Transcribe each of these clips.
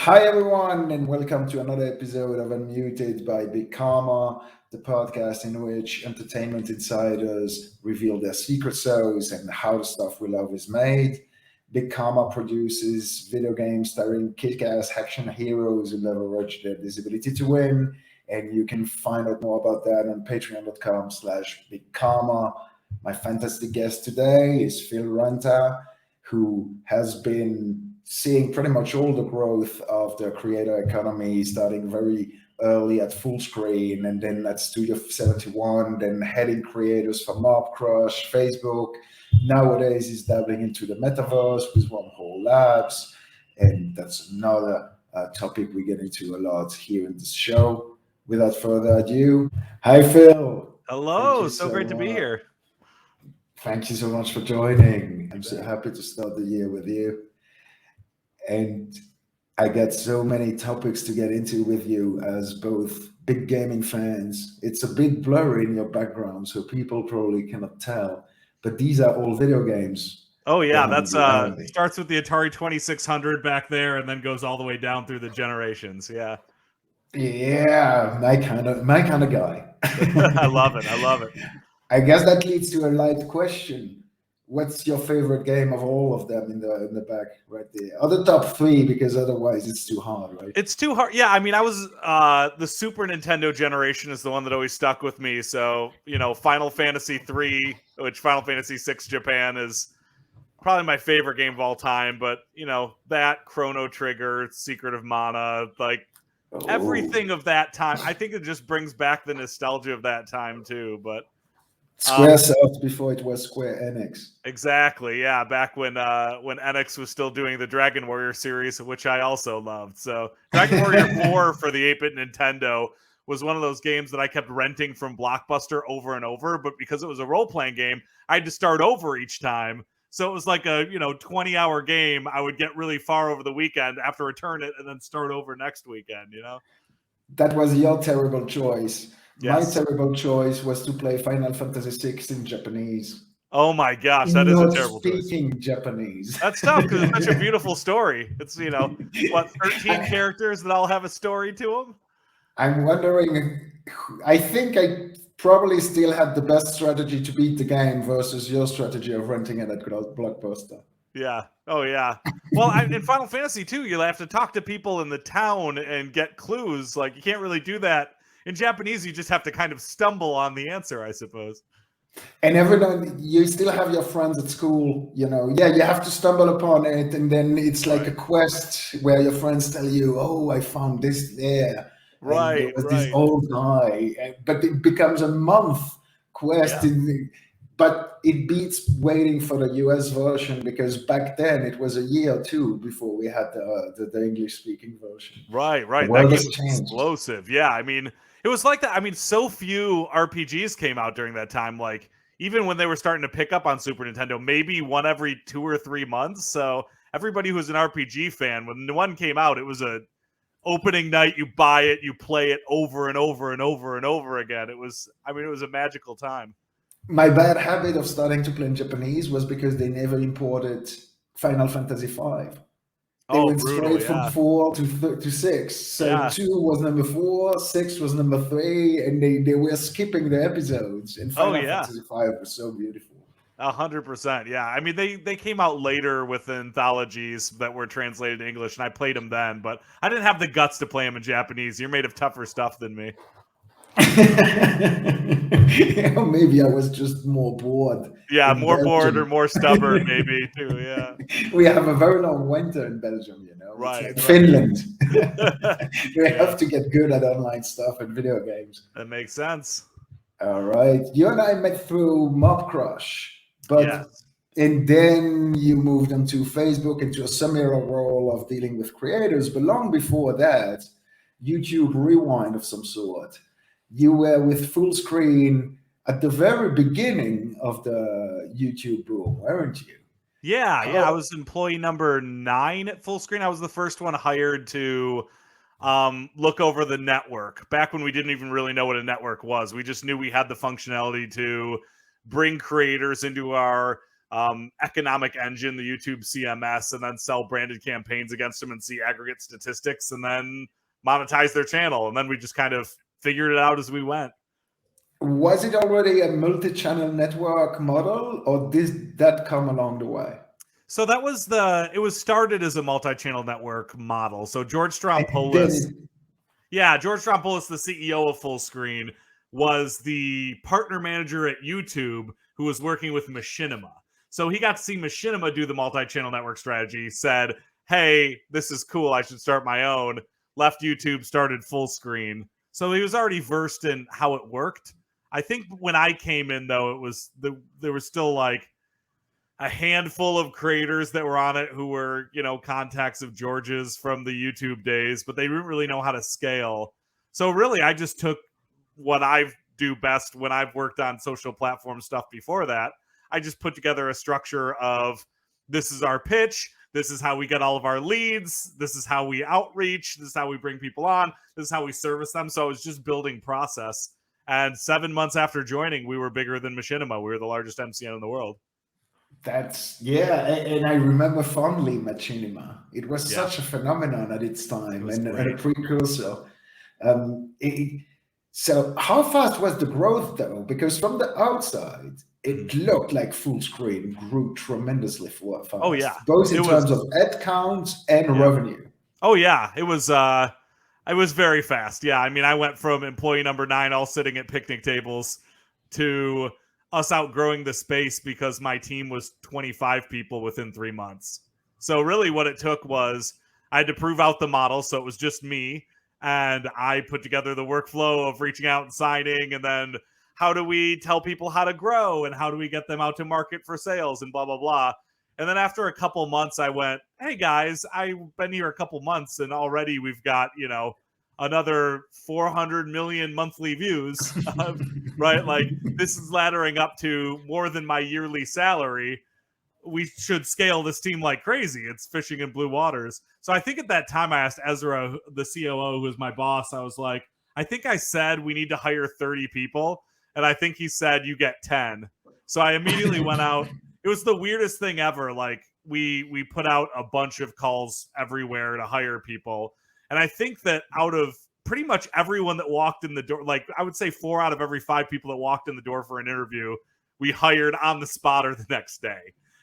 Hi, everyone, and welcome to another episode of Unmuted by Big Karma, the podcast in which entertainment insiders reveal their secret sauce and how the stuff we love is made. Big Karma produces video games starring kick-ass action heroes who leverage their disability to win, and you can find out more about that on patreon.com/Big Karma. My fantastic guest today is Phil Ranta, who has been seeing pretty much all the growth of the creator economy, starting very early at Full Screen and then at Studio 71, then heading creators for Mob Crush, Facebook. Nowadays, he's dabbling into the Metaverse with Wormhole Labs, and that's another topic we get into a lot here in this show. Without further ado, hi Phil. Hello, so great to be here. Thank you so much for joining. I'm so happy to start the year with you. And I got so many topics to get into with you as both big gaming fans. It's a bit blurry in your background, so people probably cannot tell. But these are all video games. Oh yeah, that's starts with the Atari 2600 back there, and then goes all the way down through the generations. Yeah, my kind of guy. I love it. I guess that leads to a light question. What's your favorite game of all of them in the back right there? Or the top three, because otherwise it's too hard, right? It's too hard. Yeah, I mean, I was the Super Nintendo generation is the one that always stuck with me. So, Final Fantasy 3, which Final Fantasy 6 Japan is probably my favorite game of all time. But, that, Chrono Trigger, Secret of Mana, everything of that time. I think it just brings back the nostalgia of that time too, but Squaresoft before it was Square Enix. Exactly, yeah. Back when Enix was still doing the Dragon Warrior series, which I also loved. So Dragon Warrior 4 for the 8-bit Nintendo was one of those games that I kept renting from Blockbuster over and over. But because it was a role-playing game, I had to start over each time. So it was like a 20-hour game. I would get really far over the weekend, after return it, and then start over next weekend. That was your terrible choice. Yes. My terrible choice was to play Final Fantasy VI in Japanese. Oh my gosh, that is a terrible choice. Speaking Japanese. That's tough because it's such a beautiful story. It's 13 characters that all have a story to them. I'm wondering. I think I probably still had the best strategy to beat the game versus your strategy of renting it at Blockbuster. Yeah. Oh, yeah. Well, in Final Fantasy 2, you'll have to talk to people in the town and get clues. Like, you can't really do that. In Japanese, you just have to kind of stumble on the answer, I suppose. And everyone, you still have your friends at school, you have to stumble upon it. And then it's like a quest where your friends tell you, oh, I found this there. Right. And there was this old guy. But it becomes a month quest. Yeah. But it beats waiting for the US version, because back then it was a year or two before we had the English-speaking version. Right. That game was explosive. Yeah, I mean, it was like that. I mean, so few RPGs came out during that time. Like, even when they were starting to pick up on Super Nintendo, maybe one every 2 or 3 months. So everybody who was an RPG fan, when the one came out, it was a opening night. You buy it, you play it over and over and over and over again. It was a magical time. My bad habit of starting to play in Japanese was because they never imported Final Fantasy V. They went straight from 4 to 6. So 2 was number 4, 6 was number 3, and they were skipping the episodes. And Final Fantasy V was so beautiful. 100%. Yeah. I mean, they came out later with anthologies that were translated to English, and I played them then, but I didn't have the guts to play them in Japanese. You're made of tougher stuff than me. Maybe I was just more bored. Yeah, more bored or more stubborn, maybe too. Yeah, we have a very long winter in Belgium, Right, it's like Finland. We have to get good at online stuff and video games. That makes sense. All right, you and I met through Mob Crush, and then you moved into Facebook, into a similar role of dealing with creators. But long before that, YouTube Rewind of some sort. You were with Full Screen at the very beginning of the YouTube boom, weren't you? Yeah. I was employee number 9 at Full Screen. I was the first one hired to look over the network. Back when we didn't even really know what a network was. We just knew we had the functionality to bring creators into our economic engine, the YouTube CMS, and then sell branded campaigns against them and see aggregate statistics and then monetize their channel. And then we just kind of figured it out as we went. Was it already a multi-channel network model, or did that come along the way? So that was it was started as a multi-channel network model. So George Strompoulos, George Strompoulos, the CEO of Fullscreen, was the partner manager at YouTube who was working with Machinima. So he got to see Machinima do the multi-channel network strategy, said, hey, this is cool, I should start my own, left YouTube, started Fullscreen. So he was already versed in how it worked. I think when I came in, though, there was still like a handful of creators that were on it who were, contacts of George's from the YouTube days, but they didn't really know how to scale. So really, I just took what I do best when I've worked on social platform stuff before that. I just put together a structure of, this is our pitch, this is how we get all of our leads, this is how we outreach, this is how we bring people on, this is how we service them. So I was just building process. And 7 months after joining, we were bigger than Machinima. We were the largest MCN in the world. And I remember fondly Machinima. It was such a phenomenon at its time, and a precursor. So how fast was the growth, though? Because from the outside, it looked like Fullscreen grew tremendously fast. Oh yeah, both in terms of ad counts and revenue. Oh yeah, it was very fast. Yeah, I mean, I went from employee number 9 all sitting at picnic tables to us outgrowing the space because my team was 25 people within 3 months. So really what it took was I had to prove out the model. So it was just me, and I put together the workflow of reaching out and signing, and then how do we tell people how to grow and how do we get them out to market for sales and blah, blah, blah. And then after a couple months, I went, hey guys, I've been here a couple months and already we've got, another 400 million monthly views, right? Like, this is laddering up to more than my yearly salary. We should scale this team like crazy. It's fishing in blue waters. So I think at that time I asked Ezra, the COO, who was my boss, I was like, I think I said we need to hire 30 people. And I think he said, you get 10. So I immediately went out. It was the weirdest thing ever. Like, we put out a bunch of calls everywhere to hire people. And I think that out of pretty much everyone that walked in the door, like I would say 4 out of every 5 people that walked in the door for an interview, we hired on the spot or the next day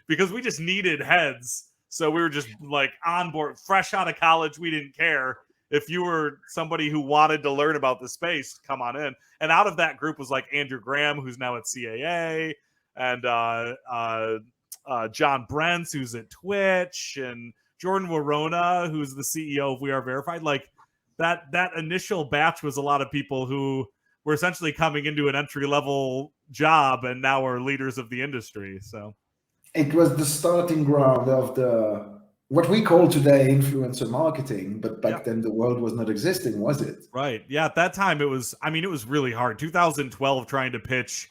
because we just needed heads. So we were just like on board, fresh out of college. We didn't care. If you were somebody who wanted to learn about the space, come on in. And out of that group was like Andrew Graham, who's now at CAA, and John Brentz, who's at Twitch, and Jordan Warona, who's the CEO of We Are Verified. Like that initial batch was a lot of people who were essentially coming into an entry-level job and now are leaders of the industry. So it was the starting ground of what we call today influencer marketing, but back then the world was not existing, was it? Right. Yeah. At that time, it was really hard. 2012, trying to pitch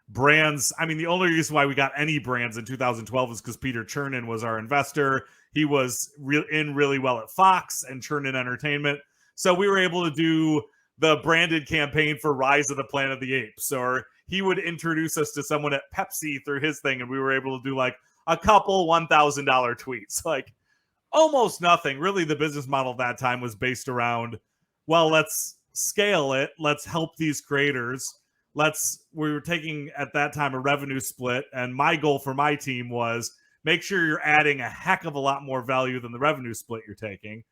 brands. I mean, the only reason why we got any brands in 2012 is because Peter Chernin was our investor. He was really well at Fox and Chernin Entertainment. So we were able to do the branded campaign for Rise of the Planet of the Apes, or he would introduce us to someone at Pepsi through his thing, and we were able to do like a couple $1,000 tweets. Like, almost nothing. Really, the business model at that time was based around, well, let's scale it. Let's help these creators. We were taking at that time a revenue split. And my goal for my team was make sure you're adding a heck of a lot more value than the revenue split you're taking.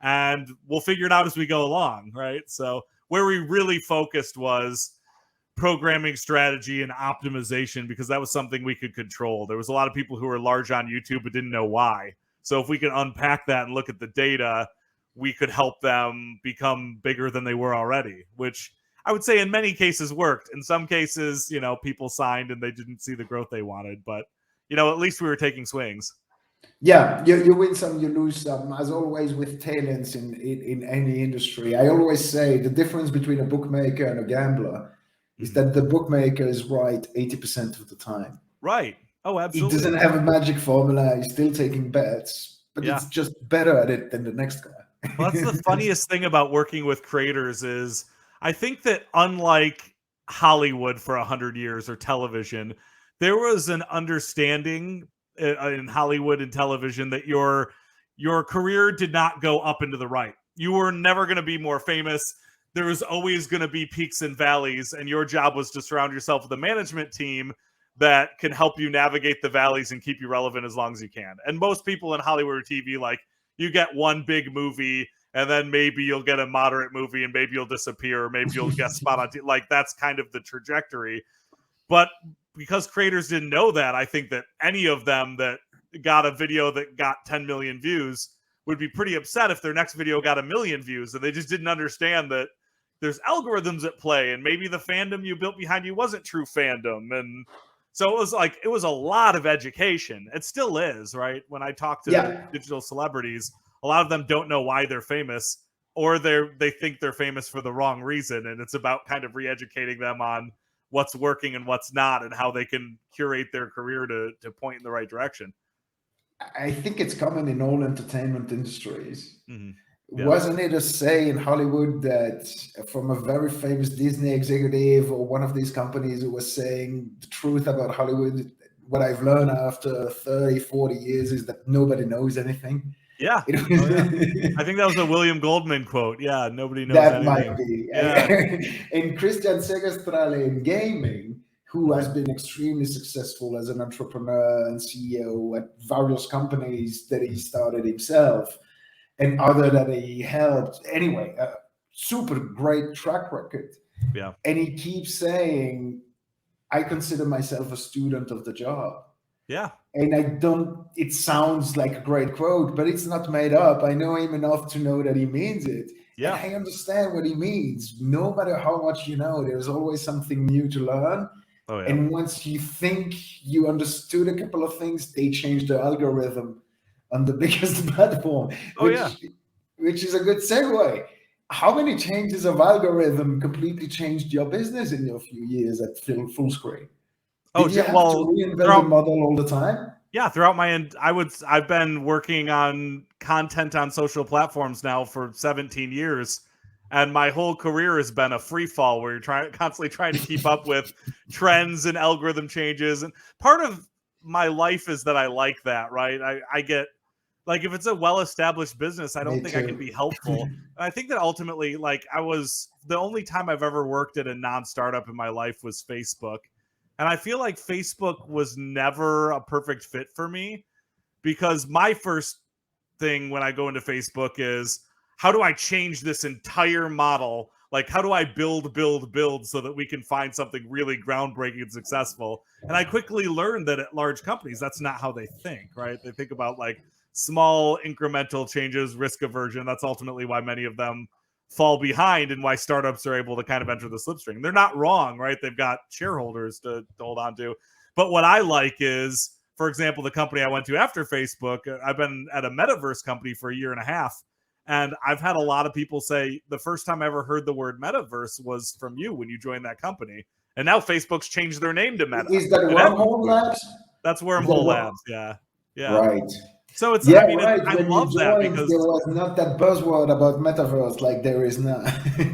And we'll figure it out as we go along, right? So where we really focused was programming strategy and optimization, because that was something we could control. There was a lot of people who were large on YouTube but didn't know why. So if we could unpack that and look at the data, we could help them become bigger than they were already, which I would say in many cases worked. In some cases, people signed and they didn't see the growth they wanted, but at least we were taking swings. Yeah, you win some, you lose some, as always with talents in any industry. I always say the difference between a bookmaker and a gambler is that the bookmaker is right 80% of the time. Right. Oh, absolutely. He doesn't have a magic formula. He's still taking bets, but it's just better at it than the next guy. Well, that's the funniest thing about working with creators is I think that unlike Hollywood for 100 years or television, there was an understanding in Hollywood and television that your career did not go up and to the right. You were never going to be more famous. There was always going to be peaks and valleys, and your job was to surround yourself with a management team that can help you navigate the valleys and keep you relevant as long as you can. And most people in Hollywood or TV, like, you get one big movie, and then maybe you'll get a moderate movie, and maybe you'll disappear, or maybe you'll get spot on. Like, that's kind of the trajectory. But because creators didn't know that, I think that any of them that got a video that got 10 million views would be pretty upset if their next video got 1 million views, and they just didn't understand that there's algorithms at play, and maybe the fandom you built behind you wasn't true fandom. And so it was a lot of education. It still is, right? When I talk to digital celebrities, a lot of them don't know why they're famous, or they think they're famous for the wrong reason. And it's about kind of re-educating them on what's working and what's not, and how they can curate their career to point in the right direction. I think it's common in all entertainment industries. Mm-hmm. Yeah. Wasn't it a say in Hollywood that from a very famous Disney executive or one of these companies who was saying the truth about Hollywood? What I've learned after 30, 40 years is that nobody knows anything. Yeah. I think that was a William Goldman quote. Yeah, nobody knows anything. Might be. Yeah. And Christian Segestrale in gaming, who has been extremely successful as an entrepreneur and CEO at various companies that he started himself, and other that he helped. Anyway, a super great track record. Yeah. And he keeps saying, I consider myself a student of the job. Yeah. And it sounds like a great quote, but it's not made up. I know him enough to know that he means it. Yeah. And I understand what he means. No matter how much you know, there's always something new to learn. Oh, yeah. And once you think you understood a couple of things, they change the algorithm on the biggest platform, which is a good segue. How many changes of algorithm completely changed your business in your few years at full screen? Did you have to reinvent the model all the time? Yeah, throughout my end, I've been working on content on social platforms now for 17 years. And my whole career has been a free fall where you're constantly trying to keep up with trends and algorithm changes. And part of my life is that I like that, right? I get, like, if it's a well-established business, I don't think I can be helpful. And I think that ultimately, like, the only time I've ever worked at a non-startup in my life was Facebook. And I feel like Facebook was never a perfect fit for me, because my first thing when I go into Facebook is, how do I change this entire model? Like, how do I build so that we can find something really groundbreaking and successful? And I quickly learned that at large companies, that's not how they think, right? They think about, like, small incremental changes, risk aversion. That's ultimately why many of them fall behind and why startups are able to kind of enter the slipstream. They're not wrong, right? They've got shareholders to hold on to. But what I like is, for example, the company I went to after Facebook, I've been at a Metaverse company for 1.5 years. And I've had a lot of people say the first time I ever heard the word Metaverse was from you when you joined that company. And now Facebook's changed their name to Meta. Is that Wormhole Labs? That's Wormhole Labs, yeah. Right. So it's, I love that because there was not that buzzword about Metaverse like there is now.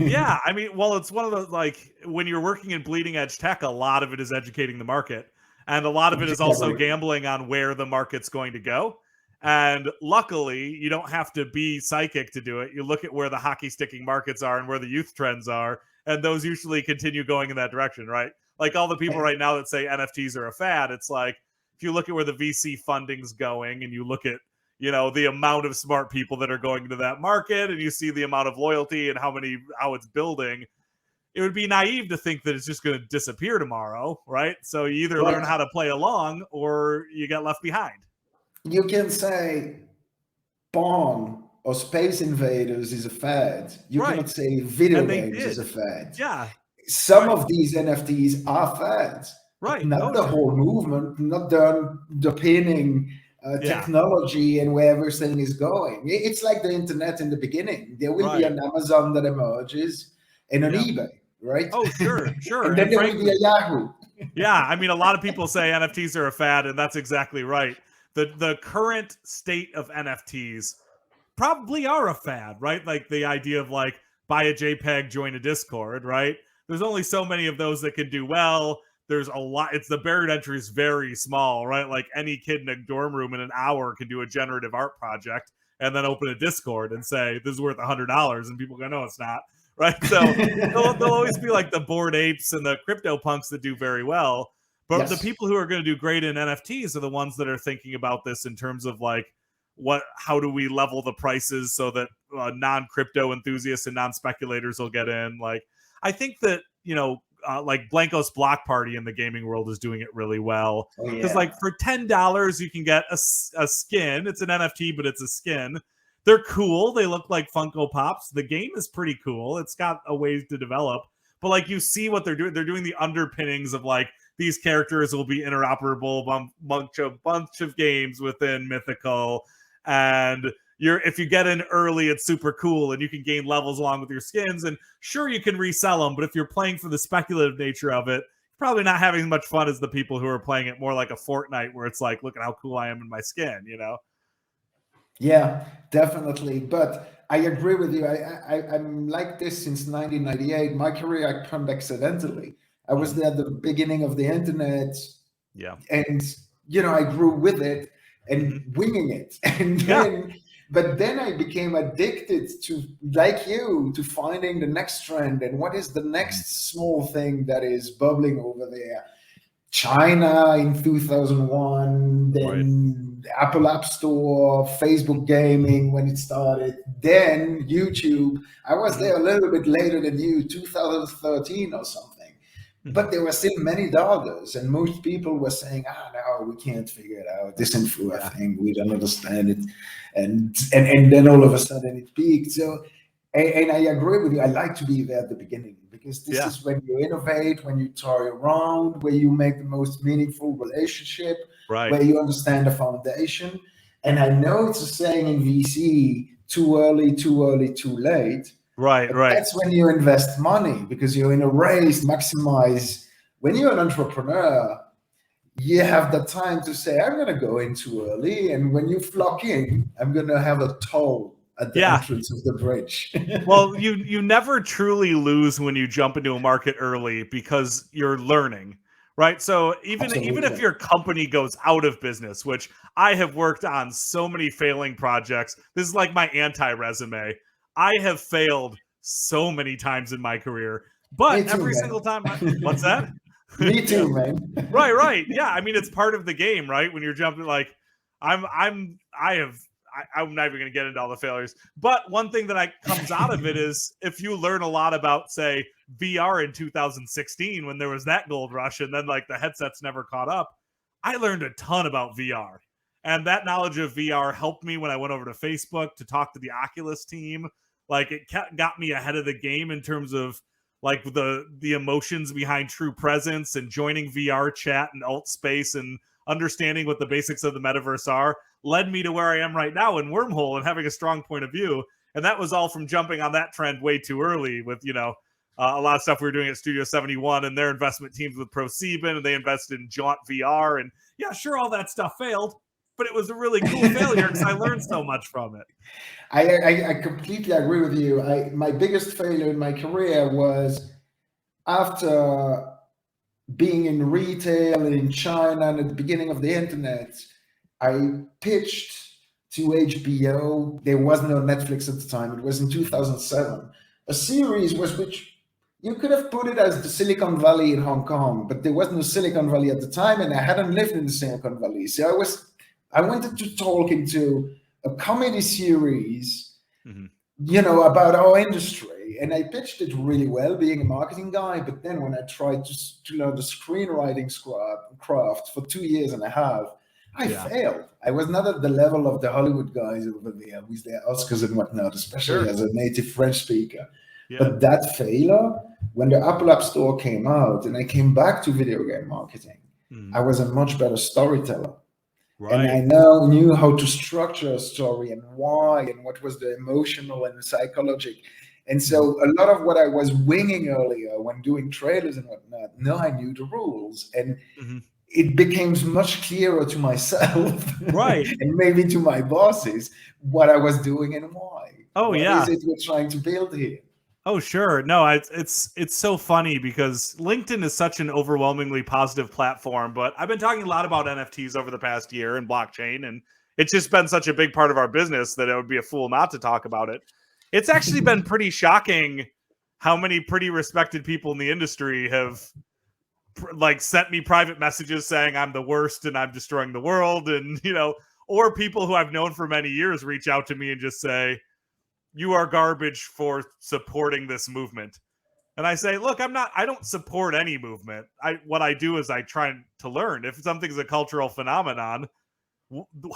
Yeah, it's one of those, like, when you're working in bleeding edge tech, a lot of it is educating the market. And a lot of it is also gambling on where the market's going to go. And luckily, you don't have to be psychic to do it. You look at where the hockey sticking markets are and where the youth trends are, and those usually continue going in that direction, right? Like, all the people right now that say NFTs are a fad, it's like, if you look at where the VC funding's going, and you look at, the amount of smart people that are going into that market, and you see the amount of loyalty and how it's building, it would be naive to think that it's just going to disappear tomorrow, right? So you either learn how to play along or you get left behind. You can say Spawn or Space Invaders is a fad. You cannot say video games is a fad. Yeah. Some of these NFTs are fads. Right. Not the whole movement, not the pinning technology and where everything is going. It's like the internet in the beginning. There will be an Amazon that emerges and an eBay, right? Oh, sure. And then there will be a Yahoo. Yeah. A lot of people say NFTs are a fad, and that's exactly right. The current state of NFTs probably are a fad, right? Like the idea of, like, buy a JPEG, join a Discord, right? There's only so many of those that can do well. there's a lot. It's the barrier to entry is very small, right? Like any kid in a dorm room in an hour can do a generative art project and then open a Discord and say, this is worth $100. And people go, no, it's not. Right. So there'll always be like the Bored Apes and the crypto punks that do very well. But the people who are going to do great in NFTs are the ones that are thinking about this in terms of like, how do we level the prices so that non-crypto enthusiasts and non-speculators will get in? Like, I think that, like Blanco's Block Party in the gaming world is doing it really well. Because like for $10, you can get a skin. It's an NFT, but it's a skin. They're cool. They look like Funko Pops. The game is pretty cool. It's got a way to develop. But like you see what they're doing. They're doing the underpinnings of like these characters will be interoperable bunch of games within Mythical. And if you get in early, it's super cool and you can gain levels along with your skins. And sure, you can resell them, but if you're playing for the speculative nature of it, you're probably not having as much fun as the people who are playing it more like a Fortnite where it's like, look at how cool I am in my skin, Yeah, definitely. But I agree with you. I'm like this since 1998. My career, I come accidentally. I was there at the beginning of the internet. Yeah. And, I grew with it and winging it. And then, but then I became addicted to, like you, to finding the next trend and what is the next small thing that is bubbling over there. China in 2001, then Apple App Store, Facebook gaming when it started, then YouTube. I was there a little bit later than you, 2013 or something. But there were still many dollars, and most people were saying, no, we can't figure it out. This info thing, we don't understand it. And then all of a sudden it peaked. So, and I agree with you. I like to be there at the beginning because this is when you innovate, when you toy around, where you make the most meaningful relationship, where you understand the foundation. And I know it's a saying in VC, too early, too late. Right. That's when you invest money because you're in a race, maximize. When you're an entrepreneur, you have the time to say, I'm going to go in too early. And when you flock in, I'm going to have a toll at the entrance of the bridge. Well, you never truly lose when you jump into a market early because you're learning, right? So even if your company goes out of business, which I have worked on so many failing projects, this is like my anti-resume. I have failed so many times in my career, but every single time, what's that? Me too, man. Right. Yeah. I mean, it's part of the game, right? When you're jumping, like I'm not even going to get into all the failures, but one thing that comes out of it is if you learn a lot about, say, VR in 2016, when there was that gold rush and then like the headsets never caught up, I learned a ton about VR. And that knowledge of VR helped me when I went over to Facebook to talk to the Oculus team. Like it got me ahead of the game in terms of like the emotions behind true presence and joining VR chat and alt space and understanding what the basics of the metaverse are led me to where I am right now in Wormhole and having a strong point of view. And that was all from jumping on that trend way too early with, a lot of stuff we were doing at Studio 71 and their investment teams with ProSieben, and they invested in Jaunt VR. And yeah, sure, all that stuff failed, but it was a really cool failure because I learned so much from it. I completely agree with you. My biggest failure in my career was after being in retail and in China and at the beginning of the internet. I pitched to HBO. There was no Netflix at the time. It was in 2007. A series which you could have put it as the Silicon Valley in Hong Kong, but there was no Silicon Valley at the time, and I hadn't lived in the Silicon Valley. So I wanted to talk into a comedy series, about our industry. And I pitched it really well, being a marketing guy. But then when I tried to learn the screenwriting craft for 2 years and a half, I failed. I was not at the level of the Hollywood guys over there with their Oscars and whatnot, especially as a native French speaker. Yeah. But that failure, when the Apple App Store came out and I came back to video game marketing, I was a much better storyteller. Right. And I knew how to structure a story and why and what was the emotional and the psychological. And so a lot of what I was winging earlier when doing trailers and whatnot, now I knew the rules. And it became much clearer to myself, right, and maybe to my bosses, what I was doing and why. What is it we're trying to build here? Oh, sure. No, it's so funny because LinkedIn is such an overwhelmingly positive platform, but I've been talking a lot about NFTs over the past year and blockchain, and it's just been such a big part of our business that it would be a fool not to talk about it. It's actually been pretty shocking how many pretty respected people in the industry have like sent me private messages saying I'm the worst and I'm destroying the world, and or people who I've known for many years reach out to me and just say, you are garbage for supporting this movement. And I say, look, I don't support any movement. What I do is I try to learn. If something's a cultural phenomenon,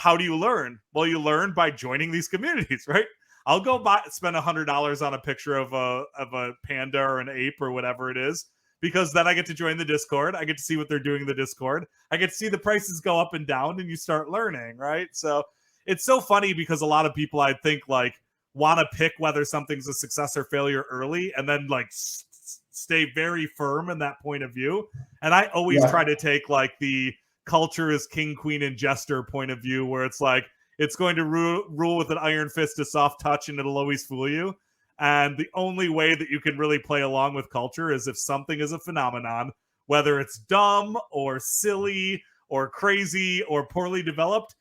how do you learn? Well, you learn by joining these communities, right? I'll go spend $100 on a picture of a panda or an ape or whatever it is, because then I get to join the Discord. I get to see what they're doing in the Discord. I get to see the prices go up and down, and you start learning, right? So it's so funny because a lot of people, I think, like, want to pick whether something's a success or failure early, and then like stay very firm in that point of view. And I always try to take like the culture is king, queen, and jester point of view, where it's like it's going to rule with an iron fist, a soft touch, and it'll always fool you. And the only way that you can really play along with culture is if something is a phenomenon, whether it's dumb or silly or crazy or poorly developed,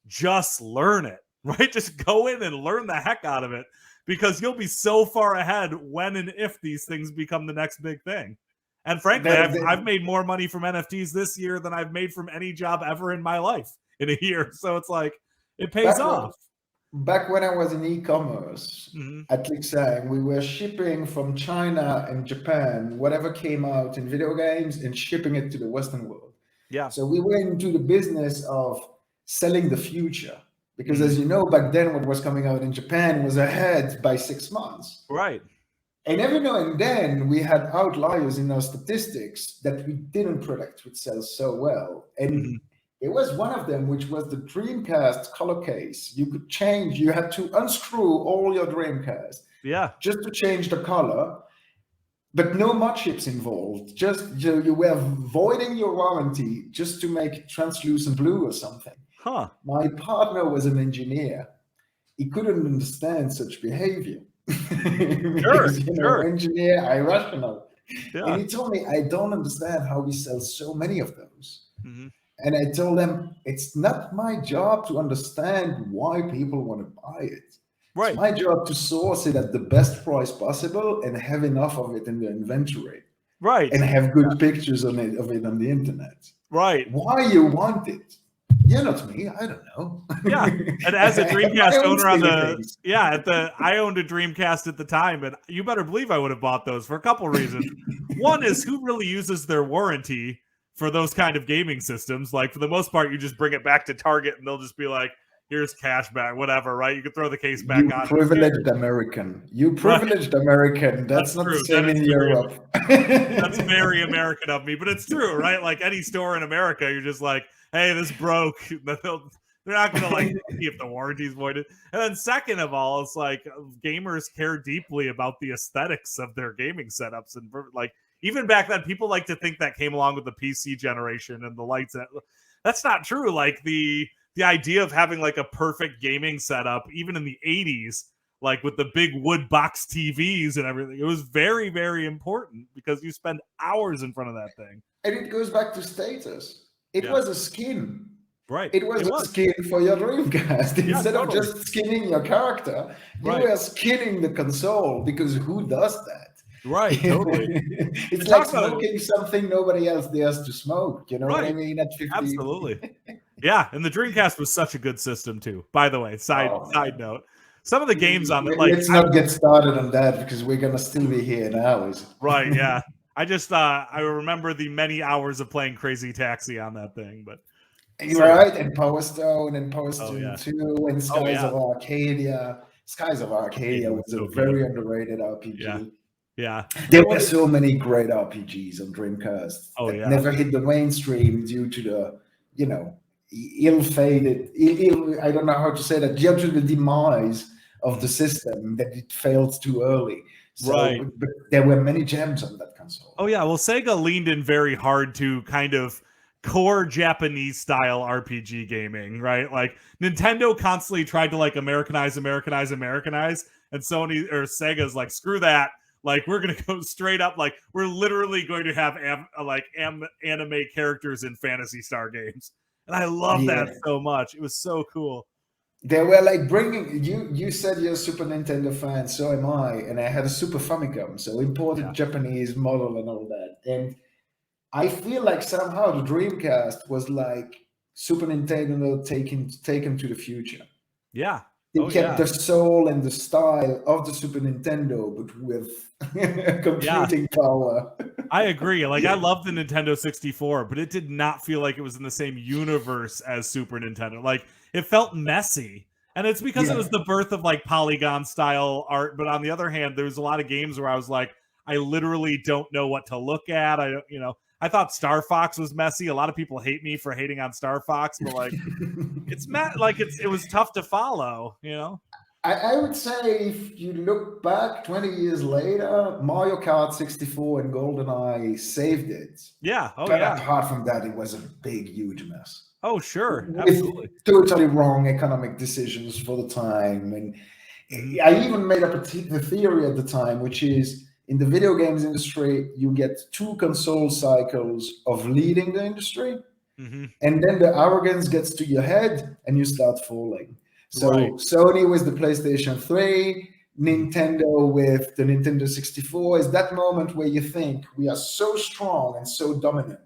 just learn it, right? Just go in and learn the heck out of it, because you'll be so far ahead when and if these things become the next big thing. And frankly, I've made more money from NFTs this year than I've made from any job ever in my life in a year. So it's like, it pays off. Back when I was in e-commerce at Lixang, we were shipping from China and Japan whatever came out in video games and shipping it to the Western world. Yeah. So we went into the business of selling the future, because as you know, back then what was coming out in Japan was ahead by 6 months. Right. And every now and then we had outliers in our statistics that we didn't predict would sell so well. And it was one of them, which was the Dreamcast color case. You could change, you had to unscrew all your Dreamcast just to change the color, but no mod chips involved. Just you were voiding your warranty just to make it translucent blue or something. My partner was an engineer. He couldn't understand such behavior. Because, engineer, irrational. And he told me, I don't understand how we sell so many of those. And I told him, it's not my job to understand why people want to buy it. Right. It's my job to source it at the best price possible and have enough of it in the inventory. Right. And have good pictures of it on the internet. Right. Why you want it? You're not me. I don't know. Yeah. And as a Dreamcast owner I owned a Dreamcast at the time, and you better believe I would have bought those for a couple reasons. One is, who really uses their warranty for those kind of gaming systems? Like, for the most part, you just bring it back to Target and they'll just be like, here's cash back, whatever, right? You can throw the case back on. You privileged American. That's not the same in Europe. That's very American of me, but it's true, right? Like, any store in America, you're just like, hey, this broke. They're not going to like see if the warranty's voided. And then second of all, it's like, gamers care deeply about the aesthetics of their gaming setups. And like, even back then, people like to think that came along with the PC generation and the lights. That's not true. Like, the idea of having like a perfect gaming setup, even in the 80s, like with the big wood box TVs and everything, it was very, very important, because you spend hours in front of that thing. And it goes back to status. It was a skin. Right. It was a skin for your Dreamcast. Instead of just skinning your character, you were skinning the console, because who does that? Right, totally. It's like smoking something nobody else dares to smoke. You know what I mean? At 50. Absolutely. Yeah, and the Dreamcast was such a good system too. By the way, side note, some of the games on it, like, let's not get started on that, because we're gonna still be here in hours. Right? Yeah. I just I remember the many hours of playing Crazy Taxi on that thing, but right, and Power Stone and Power Stone 2 and Skies of Arcadia. Skies of Arcadia was a very underrated RPG. Yeah. There were so many great RPGs on Dreamcast that never hit the mainstream due to the, ill-fated, I don't know how to say that, due to the demise of the system, that it failed too early. So, but there were many gems on that console. Oh, yeah. Well, Sega leaned in very hard to kind of core Japanese style RPG gaming, right? Like, Nintendo constantly tried to like Americanize, and Sony or Sega's like, screw that. Like, we're going to go straight up. Like, we're literally going to have anime characters in Phantasy Star games. And I love that so much. It was so cool. They were like bringing you said you're a Super Nintendo fan, so am I, and I had a Super Famicom, so imported Japanese model and all that. And I feel like somehow the Dreamcast was like Super Nintendo taken to the future. Yeah. They kept the soul and the style of the Super Nintendo, but with computing power. I agree. Like, I love the Nintendo 64, but it did not feel like it was in the same universe as Super Nintendo. Like, it felt messy. And it's because it was the birth of like polygon style art. But on the other hand, there was a lot of games where I was like, I literally don't know what to look at. I thought Star Fox was messy. A lot of people hate me for hating on Star Fox, but like, it was tough to follow, I would say if you look back 20 years later, Mario Kart 64 and GoldenEye saved it. Yeah. But apart from that, it was a big, huge mess. Oh, sure. Absolutely. Totally wrong economic decisions for the time. And I even made up the theory at the time, which is in the video games industry, you get 2 console cycles of leading the industry. And then the arrogance gets to your head and you start falling. So Sony with the PlayStation 3, Nintendo with the Nintendo 64 is that moment where you think we are so strong and so dominant.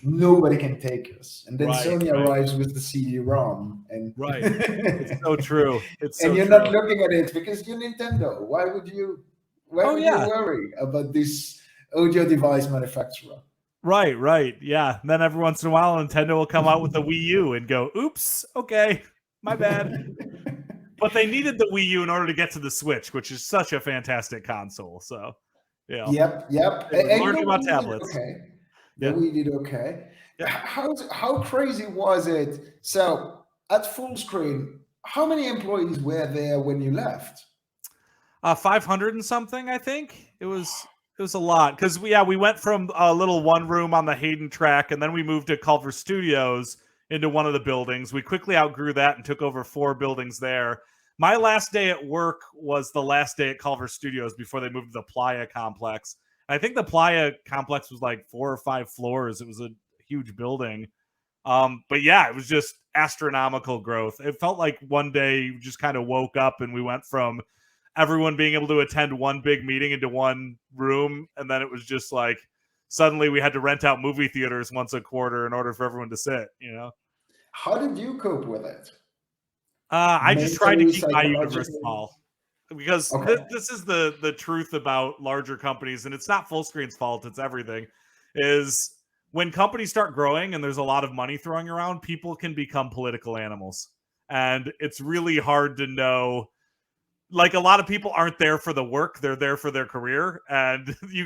Nobody can take us. And then Sony arrives with the CD-ROM. And it's so true. And you're not looking at it because you're Nintendo. Why would you worry about this audio device manufacturer? Right. Yeah. And then every once in a while, Nintendo will come out with the Wii U and go, oops, okay, my bad. But they needed the Wii U in order to get to the Switch, which is such a fantastic console. So, Yep. Learning about tablets. Okay. We did okay. Yep. How crazy was it? So at full screen, how many employees were there when you left? 500 and something, I think. It was a lot because we went from a little one room on the Hayden track, and then we moved to Culver Studios into one of the buildings. We quickly outgrew that and took over 4 buildings there. My last day at work was the last day at Culver Studios before they moved to the Playa complex. I think the Playa complex was like 4 or 5 floors. It was a huge building. But yeah, it was just astronomical growth. It felt like one day you just kind of woke up and we went from everyone being able to attend one big meeting into one room. And then it was just like, suddenly we had to rent out movie theaters once a quarter in order for everyone to sit, How did you cope with it? I just tried to keep my universe small. Because this is the truth about larger companies, and it's not Fullscreen's fault, it's everything, is when companies start growing and there's a lot of money throwing around, people can become political animals. And it's really hard to know. Like, a lot of people aren't there for the work, they're there for their career. And if you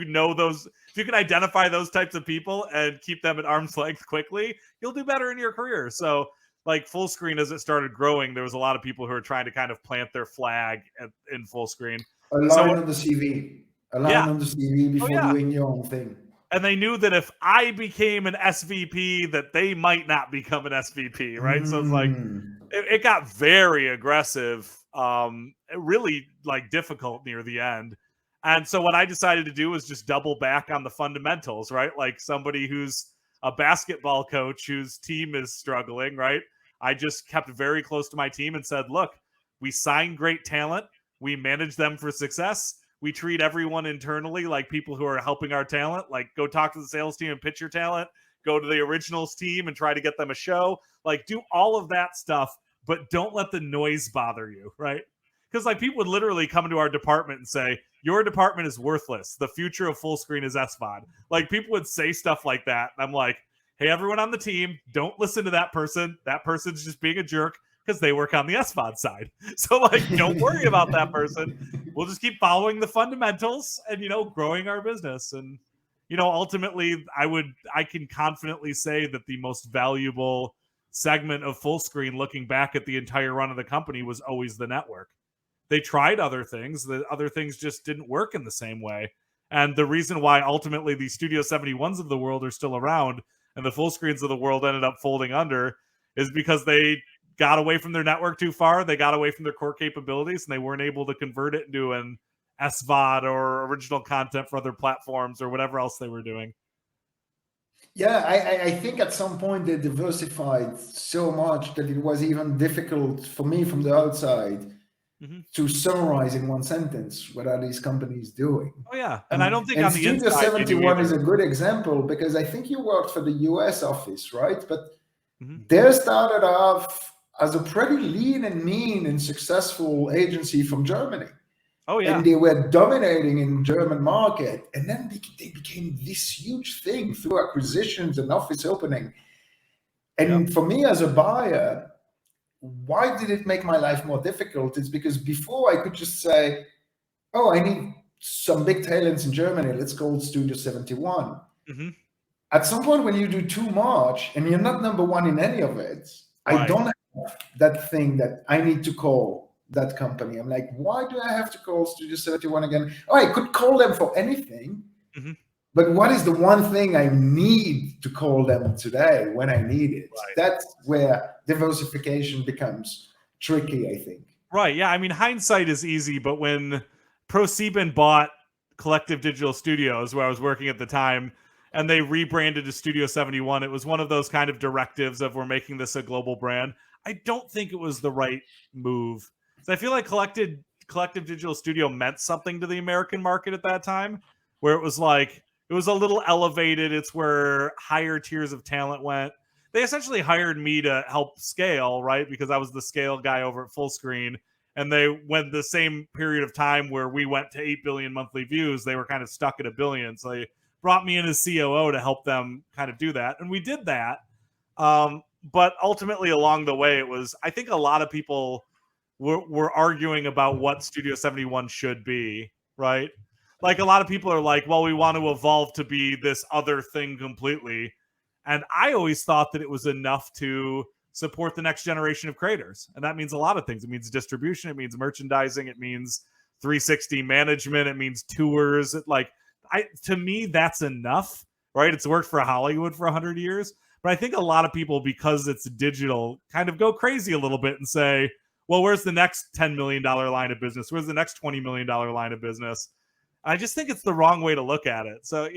can identify those types of people and keep them at arm's length quickly, you'll do better in your career. So like Fullscreen, as it started growing, there was a lot of people who were trying to kind of plant their flag in Fullscreen. A line on the CV. On the CV before doing your own thing. And they knew that if I became an SVP, that they might not become an SVP, right? So it's like, it got very aggressive, really like difficult near the end. And so what I decided to do was just double back on the fundamentals, right? Like somebody who's a basketball coach whose team is struggling, right? I just kept very close to my team and said, look, we sign great talent. We manage them for success. We treat everyone internally like people who are helping our talent. Like, go talk to the sales team and pitch your talent. Go to the originals team and try to get them a show. Like, do all of that stuff, but don't let the noise bother you, right? Because like people would literally come into our department and say, your department is worthless. The future of Fullscreen is SVOD. Like, people would say stuff like that. And I'm like, hey, everyone on the team, don't listen to that person. That person's just being a jerk because they work on the SVOD side. So like, don't worry about that person. We'll just keep following the fundamentals and, growing our business. And, ultimately I can confidently say that the most valuable segment of Fullscreen, looking back at the entire run of the company, was always the network. They tried other things. The other things just didn't work in the same way. And the reason why ultimately the Studio 71s of the world are still around and the Fullscreens of the world ended up folding under is because they got away from their network too far. They got away from their core capabilities and they weren't able to convert it into an SVOD or original content for other platforms or whatever else they were doing. Yeah, I think at some point they diversified so much that it was even difficult for me from the outside to summarize in one sentence what are these companies doing. Oh yeah, and I don't think on the Studio inside 71 is a good example because I think you worked for the US office, right? But Mm-hmm. they started off as a pretty lean and mean and successful agency from Germany. Oh yeah, and they were dominating in the German market, and then they became this huge thing through acquisitions and office opening. And for me as a buyer, why did it make my life more difficult? It's because before I could just say, oh, I need some big talents in Germany, let's call Studio 71. Mm-hmm. At some point when you do too much and you're not number one in any of it, Right. I don't have that thing that I need to call that company. I'm like, why do I have to call Studio 71 again? Oh, I could call them for anything. Mm-hmm. But what is the one thing I need to call them today when I need it? Right. That's where diversification becomes tricky, I think. Right. Yeah. I mean, hindsight is easy, but when ProSieben bought Collective Digital Studios, where I was working at the time, and they rebranded to Studio 71, it was one of those kind of directives of we're making this a global brand. I don't think it was the right move. So I feel like Collective Digital Studio meant something to the American market at that time, where it was like, it was a little elevated. It's where higher tiers of talent went. They essentially hired me to help scale, right? Because I was the scale guy over at Full Screen. And they went the same period of time where we went to 8 billion monthly views. They were kind of stuck at 1 billion. So they brought me in as COO to help them kind of do that. And we did that. But ultimately along the way, it was, I think a lot of people were arguing about what Studio 71 should be, right? Like a lot of people are like, well, we want to evolve to be this other thing completely. And I always thought that it was enough to support the next generation of creators. And that means a lot of things. It means distribution. It means merchandising. It means 360 management. It means tours. To me, that's enough, right? It's worked for Hollywood for 100 years. But I think a lot of people, because it's digital, kind of go crazy a little bit and say, well, where's the next $10 million line of business? Where's the next $20 million line of business? I just think it's the wrong way to look at it. So,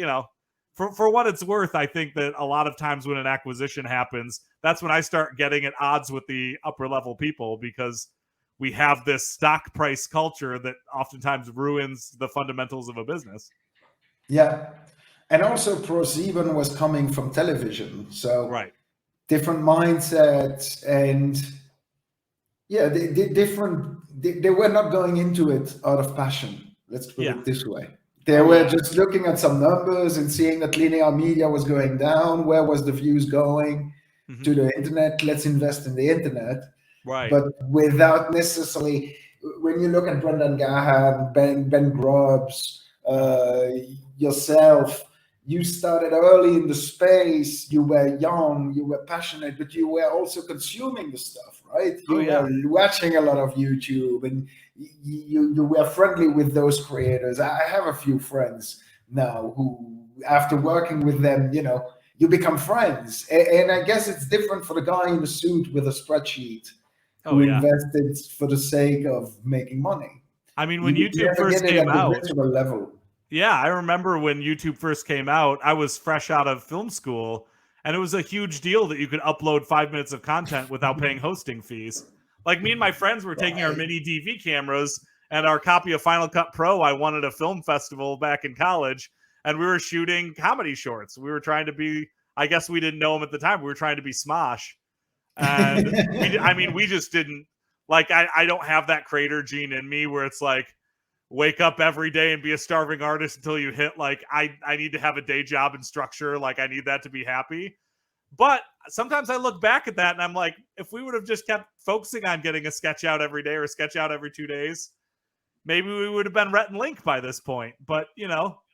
for what it's worth, I think that a lot of times when an acquisition happens, that's when I start getting at odds with the upper level people, because we have this stock price culture that oftentimes ruins the fundamentals of a business. Yeah. And also ProSieben was coming from television. So right. Different mindsets and they were not going into it out of passion. Let's put it this way. They were just looking at some numbers and seeing that linear media was going down. Where was the views going? To the internet? Let's invest in the internet. Right. But without necessarily, when you look at Brendan Gahan, Ben Grubbs, yourself, you started early in the space. You were young, you were passionate, but you were also consuming the stuff, right? You were watching a lot of YouTube, and you were friendly with those creators. I have a few friends now who, after working with them, you become friends. And I guess it's different for the guy in the suit with a spreadsheet who invested for the sake of making money. I mean, when YouTube first came out, level. Yeah, I remember when YouTube first came out, I was fresh out of film school, and it was a huge deal that you could upload 5 minutes of content without paying hosting fees. Like, me and my friends were taking our mini DV cameras and our copy of Final Cut Pro. I won at a film festival back in college, and we were shooting comedy shorts. We were trying to be, I guess we didn't know them at the time, we were trying to be Smosh. And we just didn't, like, I don't have that creator gene in me where it's like, wake up every day and be a starving artist until you hit, like, I need to have a day job and structure. Like, I need that to be happy. But sometimes I look back at that and I'm like, if we would have just kept focusing on getting a sketch out every day or a sketch out every 2 days, maybe we would have been Rhett and Link by this point. But,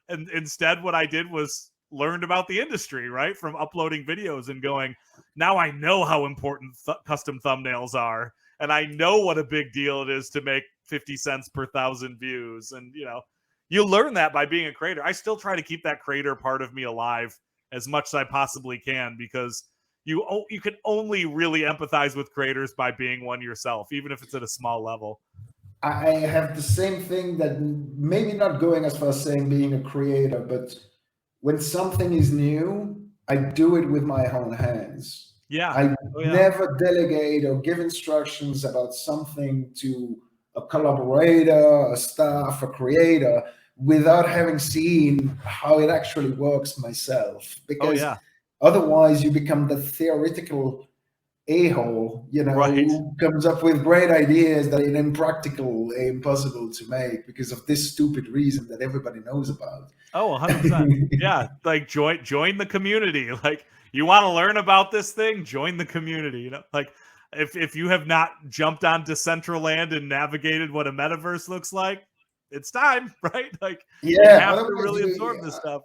and instead what I did was learned about the industry, right? From uploading videos and going, now I know how important custom thumbnails are. And I know what a big deal it is to make 50 cents per 1,000 views. And, you learn that by being a creator. I still try to keep that creator part of me alive as much as I possibly can, because you can only really empathize with creators by being one yourself, even if it's at a small level. I have the same thing, that maybe not going as far as saying being a creator, but when something is new, I do it with my own hands. Yeah. I Oh yeah. never delegate or give instructions about something to a collaborator, a staff, a creator, without having seen how it actually works myself. Oh Because yeah. otherwise, you become the theoretical a-hole, Right. who comes up with great ideas that are impractical, impossible to make because of this stupid reason that everybody knows about. Oh, 100%. Yeah, like join the community. Like you want to learn about this thing, join the community, Like if you have not jumped onto Decentraland and navigated what a metaverse looks like, it's time, right? Like you Yeah, have to really absorb this stuff.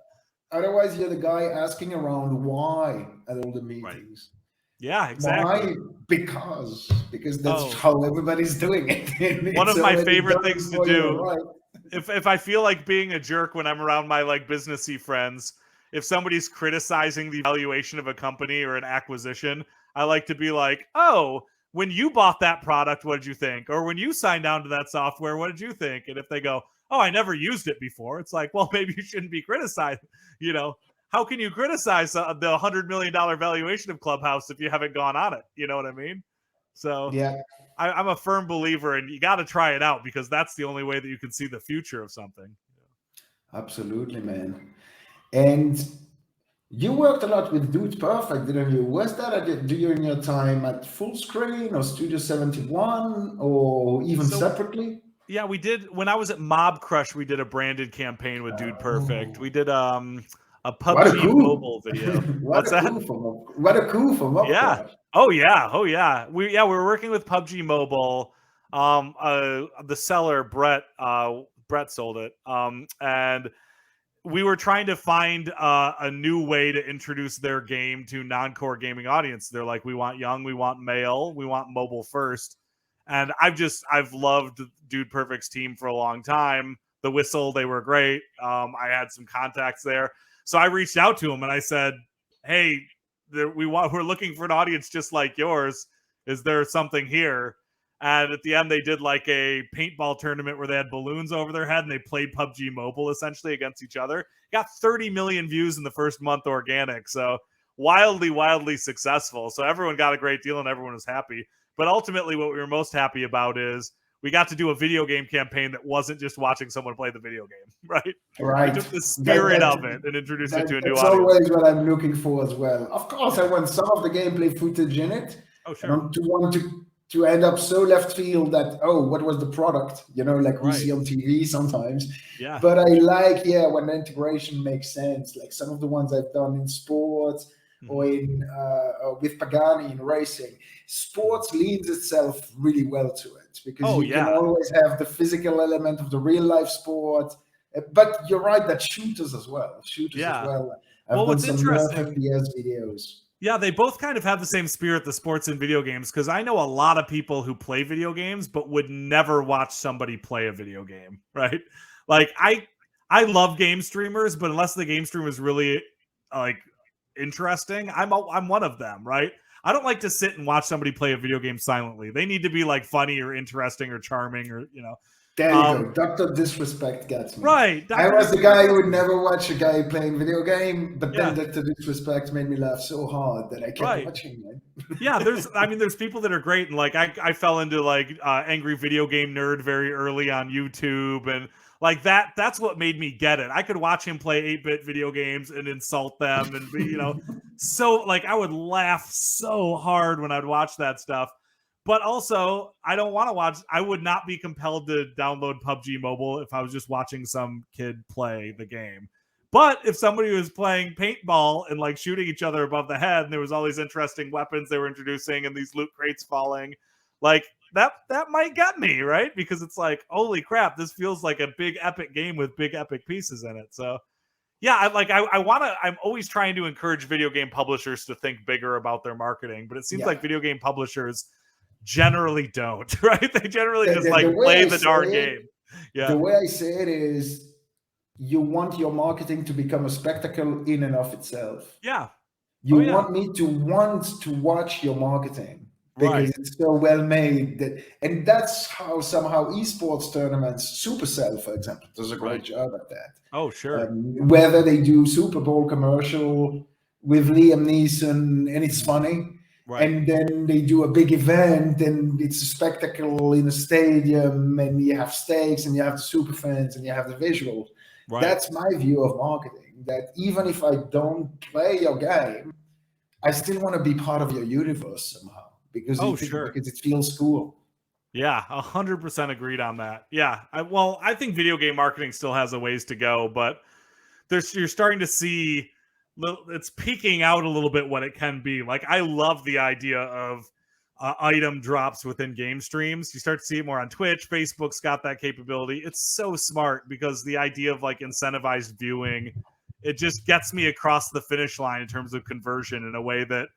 otherwise you're the guy asking around why at all the Right. meetings. Yeah, exactly. Why? Because that's Oh, how everybody's doing it. one It's of my already favorite done things to before you do arrive. if I feel like being a jerk when I'm around my like businessy friends, if somebody's criticizing the valuation of a company or an acquisition, I like to be like, "Oh, when you bought that product, what did you think? Or when you signed on to that software, what did you think?" And if they go, "Oh, I never used it before," it's like, "Well, maybe you shouldn't be criticized." You know, how can you criticize the $100 million valuation of Clubhouse if you haven't gone on it? You know what I mean? So Yeah, I'm a firm believer, and you got to try it out because that's the only way that you can see the future of something. absolutely, man. And you worked a lot with Dude Perfect, didn't you? Was that during your time at Full Screen or Studio 71 or even So separately? yeah, we did when I was at Mob Crush. We did a branded campaign with Dude Perfect. We Oh, did a what a PUBG coup! mobile video. What What's a that? coup for what a coup for Mob Yeah. Crush. Oh yeah. Oh yeah. We were working with PUBG Mobile. The seller Brett sold it. And we were trying to find a new way to introduce their game to non-core gaming audience. They're like, we want young, we want male, we want mobile first. And I've loved Dude Perfect's team for a long time. The Whistle, they were great. I had some contacts there, so I reached out to them and I said, "Hey, we're looking for an audience just like yours. Is there something here?" And at the end, they did like a paintball tournament where they had balloons over their head and they played PUBG Mobile essentially against each other. Got 30 million views in the first month organic. So wildly, wildly successful. So everyone got a great deal and everyone was happy. But ultimately, what we were most happy about is we got to do a video game campaign that wasn't just watching someone play the video game, right? We Right. took the That, spirit of that it and introduced it to a new that's audience. always what I'm looking for as well. Of course, I Yeah. want some of the gameplay footage in it. Oh, I sure. don't want to end up so left field that, oh, what was the product? Like we Right. see on TV sometimes. Yeah. But I like, yeah, when the integration makes sense. Like some of the ones I've done in sports or Mhm. in with Pagani in racing. Sports leans itself really well to it because Oh, you can yeah. always have the physical element of the real life sport. But you're right that shooters as well. Shooters as Yeah. well. I've Well, done what's some Nerf interesting FPS videos. Yeah, they both kind of have the same spirit, the sports and video games, because I know a lot of people who play video games but would never watch somebody play a video game, right? Like I love game streamers, but unless the game streamer is really like interesting, I'm one of them, right? I don't like to sit and watch somebody play a video game silently. They need to be like funny or interesting or charming or There you Um go. Dr. Disrespect gets me. right, I Dr. was the Disrespect guy who gets would me. never watch a guy playing video game, but then Yeah, Dr. Disrespect made me laugh so hard that I kept right. watching Yeah, it. there's people that are great, and like I fell into like angry video game nerd very early on YouTube, and like that's what made me get it. I could watch him play 8-bit video games and insult them and be so like I would laugh so hard when I'd watch that stuff. But also, I don't want to watch. I would not be compelled to download PUBG Mobile if I was just watching some kid play the game. But if somebody was playing paintball and like shooting each other above the head, and there was all these interesting weapons they were introducing and these loot crates falling, like that might get me, right? Because it's like, holy crap, this feels like a big epic game with big epic pieces in it. So yeah, I want to. I'm always trying to encourage video game publishers to think bigger about their marketing, but it seems Yeah. like video game publishers generally don't, right? They generally The, just the, the like way play I the say darn it, game. the Yeah. way I say it is, you want your marketing to become a spectacle in and of itself. Yeah. You Oh yeah. want me to want to watch your marketing. because Right. it's so well made and that's how somehow esports tournaments, Supercell, for example, does a Right. great job at that. Oh, sure. Whether they do Super Bowl commercial with Liam Neeson and it's funny, Right. and then they do a big event and it's a spectacle in a stadium and you have stakes and you have the super fans and you have the visuals. Right. That's my view of marketing, that even if I don't play your game, I still want to be part of your universe somehow because because it feels cool. Yeah, 100% agreed on that. Yeah, I think video game marketing still has a ways to go, but you're starting to see it's peaking out a little bit what it can be. Like, I love the idea of item drops within game streams. You start to see it more on Twitch. Facebook's got that capability. It's so smart because the idea of like incentivized viewing, it just gets me across the finish line in terms of conversion in a way that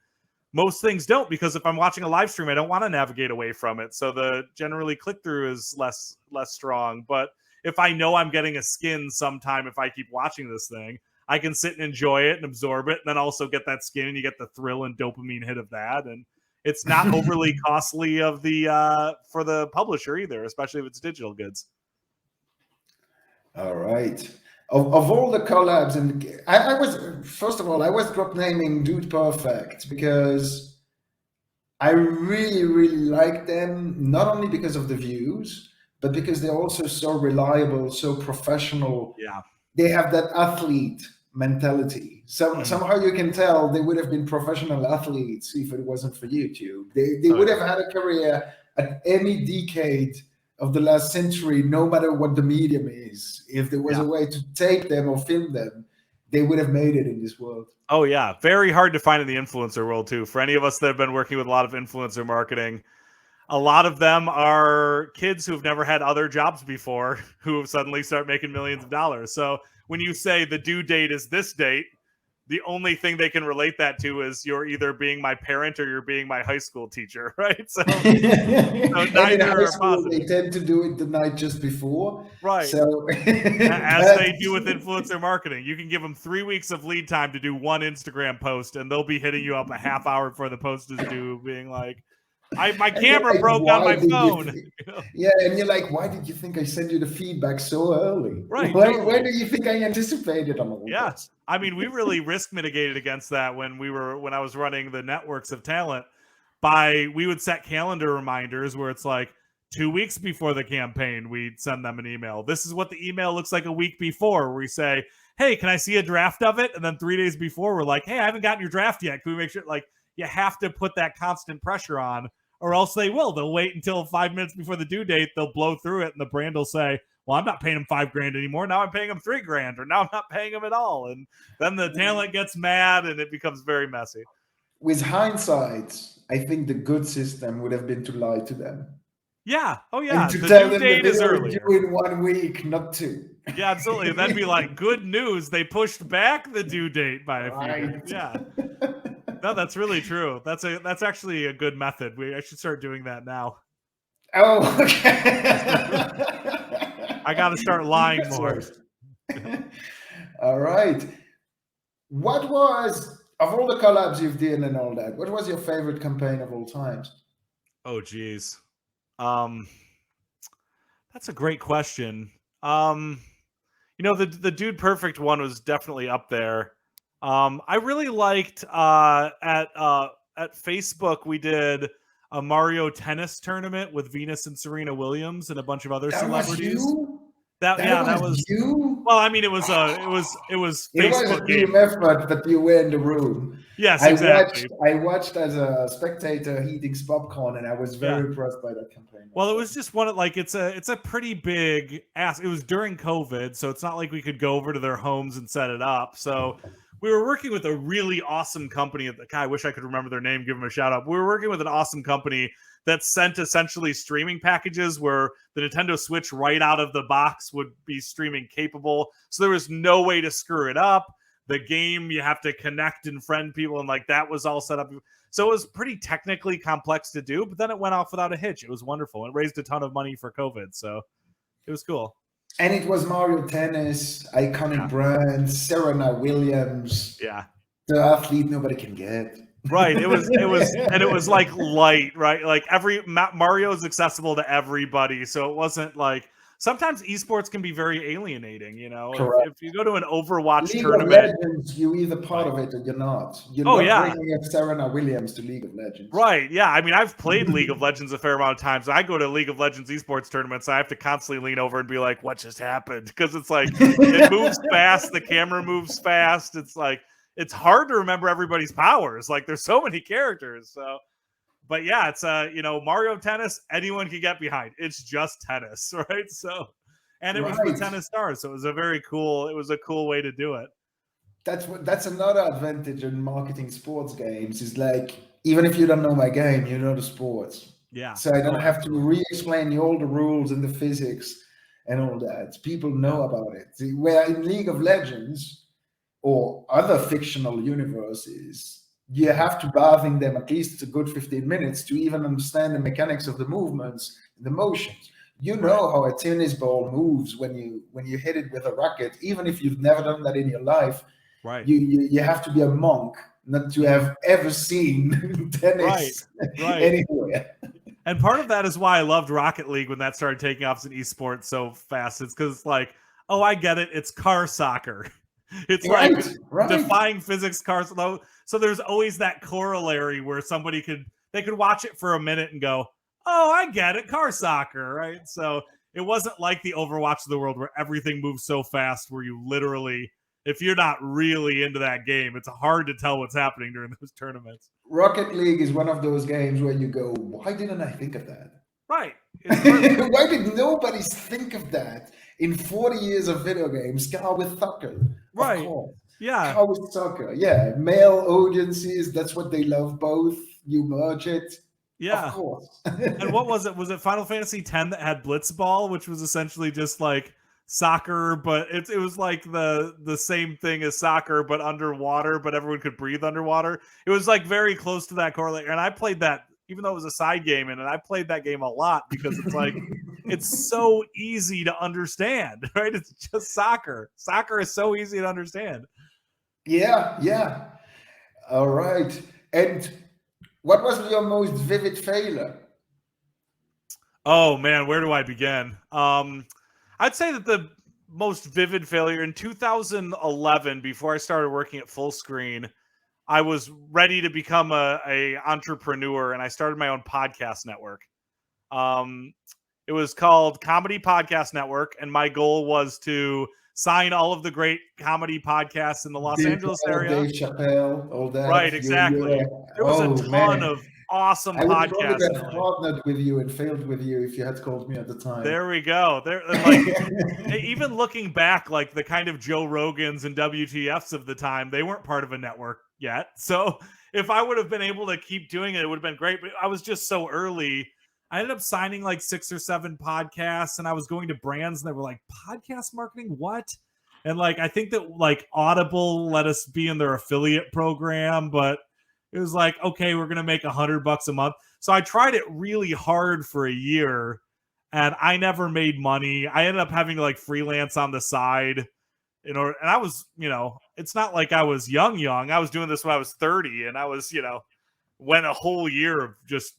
most things don't, because if I'm watching a live stream, I don't want to navigate away from it. So the generally click through is less strong. But if I know I'm getting a skin sometime, if I keep watching this thing, I can sit and enjoy it and absorb it, and then also get that skin, and you get the thrill and dopamine hit of that. And it's not overly costly of the for the publisher either, especially if it's digital goods. All right. Of all the collabs, and I was, first of all, I was drop naming Dude Perfect because I really, really like them, not only because of the views, but because they're also so reliable, so professional. Yeah. They have that athlete mentality. Somehow you can tell they would have been professional athletes if it wasn't for YouTube. They would have had a career at any decade of the last century, no matter what the medium is. If there was a way to tape them or film them, they would have made it in this world. Oh, yeah. Very hard to find in the influencer world, too. For any of us that have been working with a lot of influencer marketing, a lot of them are kids who've never had other jobs before who suddenly start making millions of dollars. So when you say the due date is this date, the only thing they can relate that to is you're either being my parent or you're being my high school teacher, right? So, neither are positive. They tend to do it the night just before. Right. So as they do with influencer marketing, you can give them 3 weeks of lead time to do one Instagram post, and they'll be hitting you up a half hour before the post is due, being like, my camera broke on my phone. Yeah, and you're like, why did you think I sent you the feedback so early? Right. Why do you think I anticipated on all this? Yes. I mean, we really risk mitigated against that when I was running the networks of talent. We would set calendar reminders where it's like 2 weeks before the campaign, we'd send them an email. This is what the email looks like a week before, where we say, hey, can I see a draft of it? And then 3 days before, we're like, hey, I haven't gotten your draft yet. Can we make sure? Like, you have to put that constant pressure on, or else they will. They'll wait until 5 minutes before the due date. They'll blow through it, and the brand will say, well, I'm not paying him $5,000 anymore. Now I'm paying him $3,000, or now I'm not paying him at all. And then the talent gets mad, and it becomes very messy. With hindsight, I think the good system would have been to lie to them. Yeah. Oh, yeah. And to tell them that they were due in 1 week, not 2. Yeah, absolutely. And that'd be like, good news. They pushed back the due date by a few days. Yeah. No, that's really true. That's actually a good method. I should start doing that now. Oh, okay. I got to start lying more. All right. What was, of all the collabs you've done and all that, what was your favorite campaign of all times? Oh, geez. That's a great question. The Dude Perfect one was definitely up there. I really liked at Facebook we did a Mario tennis tournament with Venus and Serena Williams and a bunch of other celebrities. That was you. Well, I mean, it was Facebook team effort, but you were in the room. Yes, exactly. I watched as a spectator eating popcorn, and I was very impressed by that campaign. Well, it was just one of it's a pretty big ask. It was during COVID, so it's not like we could go over to their homes and set it up. So we were working with a really awesome company. I wish I could remember their name. Give them a shout out. We were working with an awesome company that sent essentially streaming packages where the Nintendo Switch right out of the box would be streaming capable. So there was no way to screw it up. The game, you have to connect and friend people, and that was all set up. So it was pretty technically complex to do, but then it went off without a hitch. It was wonderful. It raised a ton of money for COVID, so it was cool. And it was Mario Tennis, iconic brand, Serena Williams. Yeah. The athlete nobody can get. Right. It was like light, right? Like Mario is accessible to everybody. So it wasn't like, sometimes esports can be very alienating, you know, Correct. if you go to an Overwatch League of tournament. Legends, you're either part of it or you're not. You're Oh, not yeah. bringing up Serena Williams to League of Legends. Right. Yeah. I mean, I've played League of Legends a fair amount of times. I go to League of Legends esports tournaments. I have to constantly lean over and be like, what just happened? Because it's like, it moves fast. The camera moves fast. It's like, it's hard to remember everybody's powers. Like, there's so many characters. So, but yeah, it's Mario Tennis, anyone can get behind. It's just tennis, right? So, and it was with tennis stars, so it was a cool way to do it. That's another advantage in marketing sports games, is like, even if you don't know my game, you know the sports. Yeah. So I don't have to re-explain all the rules and the physics and all that. People know about it. Where in League of Legends or other fictional universes, you have to bathe in them at least a good 15 minutes to even understand the mechanics of the movements, the motions. You know how a tennis ball moves when you hit it with a racket, even if you've never done that in your life. Right. You have to be a monk not to have ever seen tennis anywhere. And part of that is why I loved Rocket League when that started taking off as an esport so fast. It's because it's like, oh, I get it. It's car soccer. It's like defying physics cars. So there's always that corollary where they could watch it for a minute and go, oh, I get it. Car soccer, right? So it wasn't like the Overwatch of the world where everything moves so fast where you literally, if you're not really into that game, it's hard to tell what's happening during those tournaments. Rocket League is one of those games where you go, why didn't I think of that? Right. Why did nobody think of that in 40 years of video games? Car with soccer. Right. Of course. Yeah. Car with soccer. Yeah. Male audiences, that's what they love both. You merge it. Yeah. Of course. And what was it? Was it Final Fantasy X that had Blitzball, which was essentially just like soccer, but it was like the same thing as soccer, but underwater, but everyone could breathe underwater. It was like very close to that correlate. And I played that, even though it was a side game, and I played that game a lot because it's like, it's so easy to understand, right? It's just soccer. Soccer is so easy to understand. Yeah, yeah. All right. And what was your most vivid failure? Oh man, where do I begin? I'd say that the most vivid failure in 2011, before I started working at Full Screen, I was ready to become a entrepreneur, and I started my own podcast network. It was called Comedy Podcast Network, and my goal was to sign all of the great comedy podcasts in the Los Angeles area. Dave Chappelle, all that. Right, exactly. There was a ton of awesome podcasts. I would probably have partnered with you and failed with you if you had called me at the time. There we go. Like, even looking back, like the kind of Joe Rogans and WTFs of the time, they weren't part of a network yet. So if I would have been able to keep doing it, it would have been great. But I was just so early. I ended up signing like 6 or 7 podcasts, and I was going to brands, and they were like, podcast marketing, what? And like, I think that like Audible let us be in their affiliate program, but it was like, okay, we're going to make $100 a month. So I tried it really hard for a year, and I never made money. I ended up having to like freelance on the side in order. And I was, it's not like I was young. I was doing this when I was 30, and I was, went a whole year of just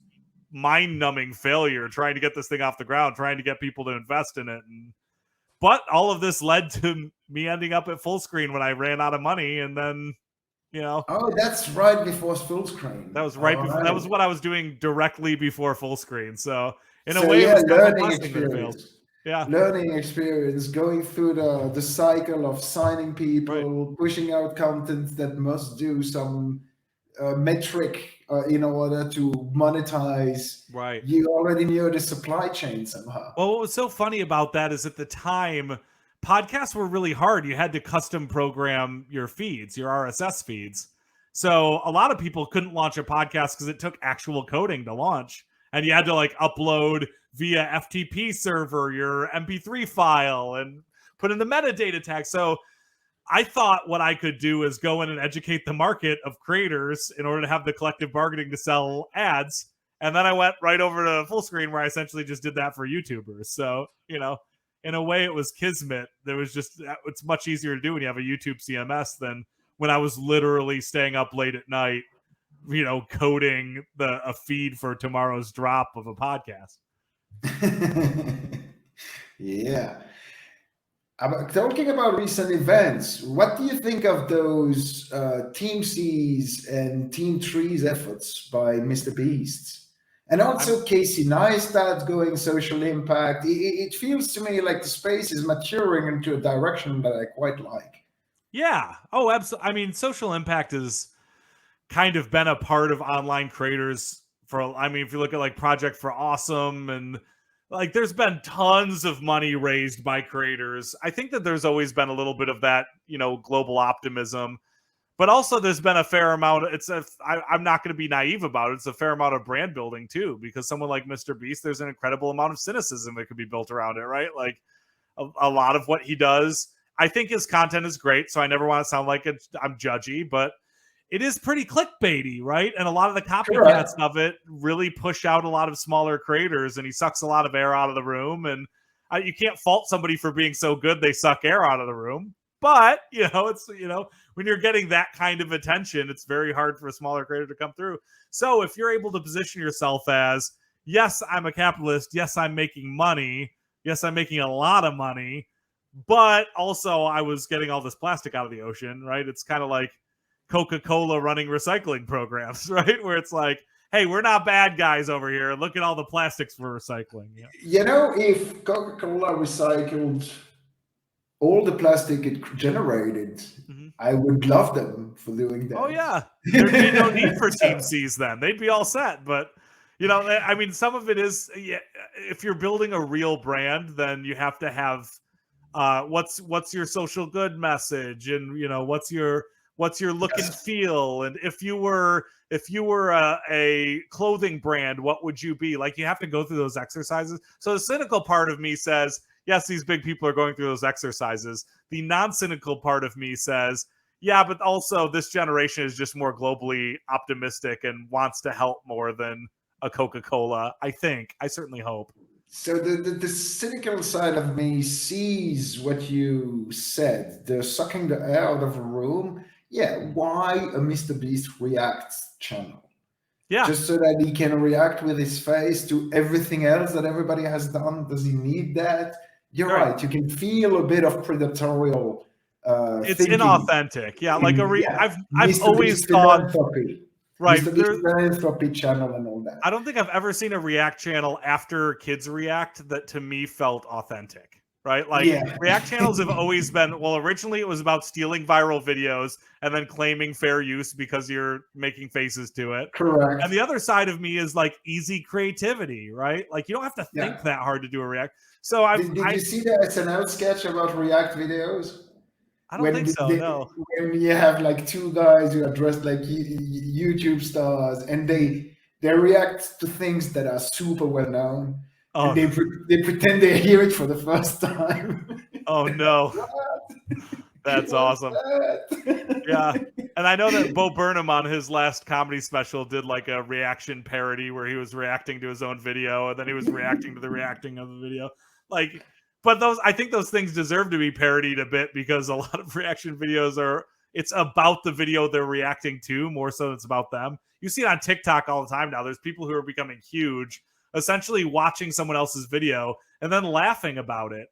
mind-numbing failure trying to get this thing off the ground, trying to get people to invest in it. But all of this led to me ending up at Full Screen when I ran out of money, and then Oh, that's right before Full Screen. That was before. That was what I was doing directly before Full Screen. So in a way, it was learning experience. Yeah, learning experience, going through the cycle of signing people, pushing out content that must do some metric in order to monetize. Right. You already knew the supply chain somehow. Well, what was so funny about that is at the time, podcasts were really hard. You had to custom program your feeds, your RSS feeds. So a lot of people couldn't launch a podcast because it took actual coding to launch. And you had to like upload via FTP server your MP3 file and put in the metadata tag. So I thought what I could do is go in and educate the market of creators in order to have the collective bargaining to sell ads. And then I went right over to Full Screen where I essentially just did that for YouTubers. So, in a way it was kismet. It's much easier to do when you have a YouTube CMS than when I was literally staying up late at night coding a feed for tomorrow's drop of a podcast. Yeah. Talking about recent events, what do you think of those Team C's and Team Trees efforts by Mr. Beast? And also Casey Neistat going social impact. It feels to me like the space is maturing into a direction that I quite like. Yeah. Oh, absolutely. I mean, social impact has kind of been a part of online creators if you look at like Project for Awesome, and like there's been tons of money raised by creators. I think that there's always been a little bit of that, global optimism, but also there's been a fair amount. I'm not going to be naive about it. It's a fair amount of brand building too, because someone like Mr. Beast, there's an incredible amount of cynicism that could be built around it, right? Like a lot of what he does, I think his content is great. So I never want to sound like I'm judgy, but it is pretty clickbaity, right? And a lot of the copycats of it really push out a lot of smaller creators, and he sucks a lot of air out of the room. And you can't fault somebody for being so good they suck air out of the room. But, it's, when you're getting that kind of attention, it's very hard for a smaller creator to come through. So if you're able to position yourself as, yes, I'm a capitalist. Yes, I'm making money. Yes, I'm making a lot of money. But also I was getting all this plastic out of the ocean, right? It's kind of like Coca-Cola running recycling programs, right? Where it's like, hey, we're not bad guys over here. Look at all the plastics we're recycling. If Coca-Cola recycled all the plastic it generated, I would love them for doing that. Oh, yeah. There'd be no need for Team C's then. They'd be all set. But, some of it is, if you're building a real brand, then you have to have what's your social good message, and, what's your look and feel. And if you were a clothing brand, what would you be? Like, you have to go through those exercises. So the cynical part of me says, yes, these big people are going through those exercises. The non-cynical part of me says, yeah, but also this generation is just more globally optimistic and wants to help more than a Coca-Cola. I certainly hope. So the cynical side of me sees what you said. They're sucking the air out of a room. Yeah, why a Mr. Beast Reacts channel? Yeah. Just so that he can react with his face to everything else that everybody has done? Does he need that? You're right. You can feel a bit of predatorial it's thinking. Inauthentic. Yeah, like I've always thought... Right. Mr. Philanthropy channel and all that. I don't think I've ever seen a React channel after kids react that to me felt authentic. Right? Like, React channels have always been, well, originally it was about stealing viral videos and then claiming fair use because you're making faces to it. Correct. And the other side of me is like easy creativity, right? Like, you don't have to think that hard to do a React. So did you see the SNL sketch about React videos? I don't think so, no. When you have like two guys who are dressed like YouTube stars, and they react to things that are super well known. Oh. And they pretend they hear it for the first time. Oh, no. That's awesome. Yeah. And I know that Bo Burnham on his last comedy special did like a reaction parody where he was reacting to his own video, and then he was reacting to the reacting of the video. Like... But I think those things deserve to be parodied a bit, because a lot of reaction videos it's about the video they're reacting to more so than it's about them. You see it on TikTok all the time now. There's people who are becoming huge, essentially watching someone else's video and then laughing about it.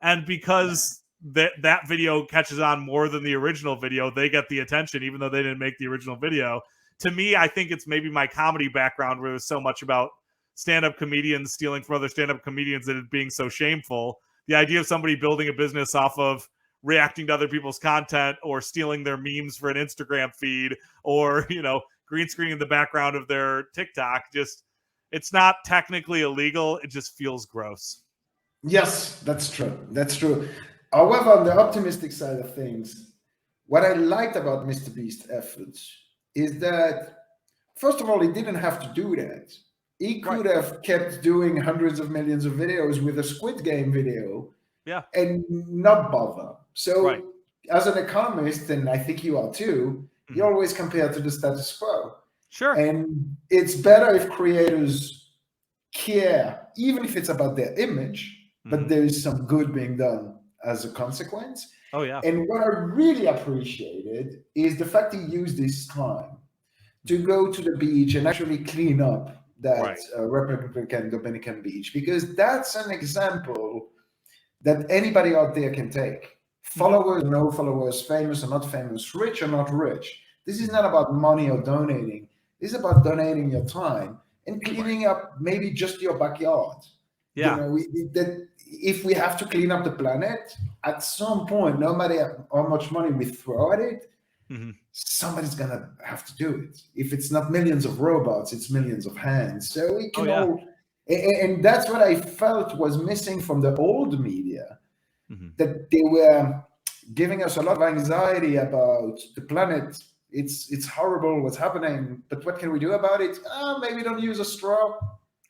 And because that video catches on more than the original video, they get the attention, even though they didn't make the original video. To me, I think it's maybe my comedy background where there's so much about stand-up comedians stealing from other stand-up comedians and it being so shameful. The idea of somebody building a business off of reacting to other people's content or stealing their memes for an Instagram feed or, green screen in the background of their TikTok, it's not technically illegal. It just feels gross. Yes, that's true. That's true. However, on the optimistic side of things, what I liked about Mr. Beast's efforts is that, first of all, he didn't have to do that. He could have kept doing hundreds of millions of videos with a Squid Game video and not bother. So as an economist, and I think you are too, you always compare to the status quo. Sure. And it's better if creators care, even if it's about their image, but there is some good being done as a consequence. Oh, yeah. And what I really appreciated is the fact he used his time. to go to the beach and actually clean up that Right. Republican Dominican beach, because that's an example that anybody out there can take. Followers, no followers, famous or not famous, rich or not rich. This is not about money or donating. This is about donating your time and cleaning up maybe just your backyard. Yeah. You know, that if we have to clean up the planet, at some point, no matter how much money we throw at it, somebody's gonna have to do it. If it's not millions of robots, it's millions of hands. So we can all, and that's what I felt was missing from the old media, that they were giving us a lot of anxiety about the planet. It's horrible what's happening, but what can we do about it? Maybe don't use a straw.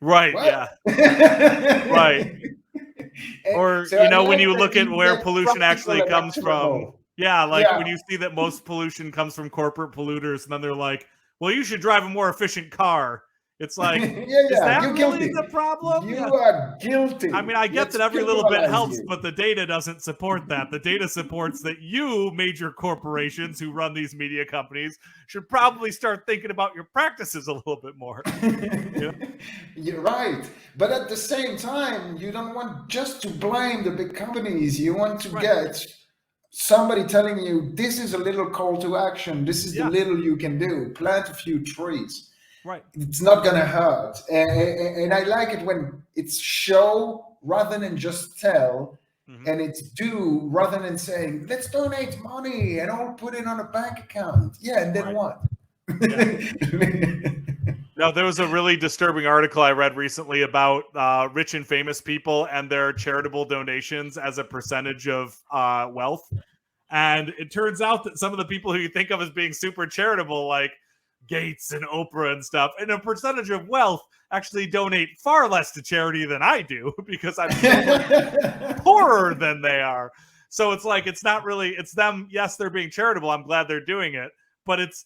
Right. What? Yeah. Right. Or, so you know, I when like you that look at you where get pollution actually practical and comes from. actionable. Yeah, like when you see that most pollution comes from corporate polluters, and then they're like, well, you should drive a more efficient car. It's like, is that you're really guilty. the problem? You are guilty. I mean, I get Let's that every little bit criminalize helps, you. but the data doesn't support that. The data supports that you, major corporations who run these media companies, should probably start thinking about your practices a little bit more. You know? You're right. But at the same time, you don't want just to blame the big companies. You want to get somebody telling you, this is a little call to action. This is the little you can do. Plant a few trees. Right. It's not going to hurt. And I like it when it's show rather than just tell, and it's do rather than saying, let's donate money and I'll put it on a bank account. Yeah, and then what? No, there was a really disturbing article I read recently about rich and famous people and their charitable donations as a percentage of wealth. And it turns out that some of the people who you think of as being super charitable, like Gates and Oprah and stuff, and a percentage of wealth actually donate far less to charity than I do, because I'm so much poorer than they are. So it's like, it's not really, it's them. Yes, they're being charitable. I'm glad they're doing it, but it's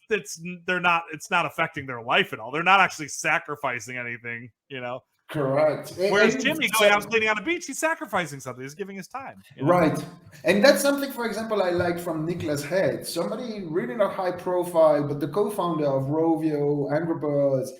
not affecting their life at all. They're not actually sacrificing anything, you know? Correct. Whereas Jimmy going out cleaning on a beach, he's sacrificing something. He's giving his time. You know? Right. And that's something, for example, I like from Nicholas Head, somebody really not high profile, but the co-founder of Rovio, Angry Birds,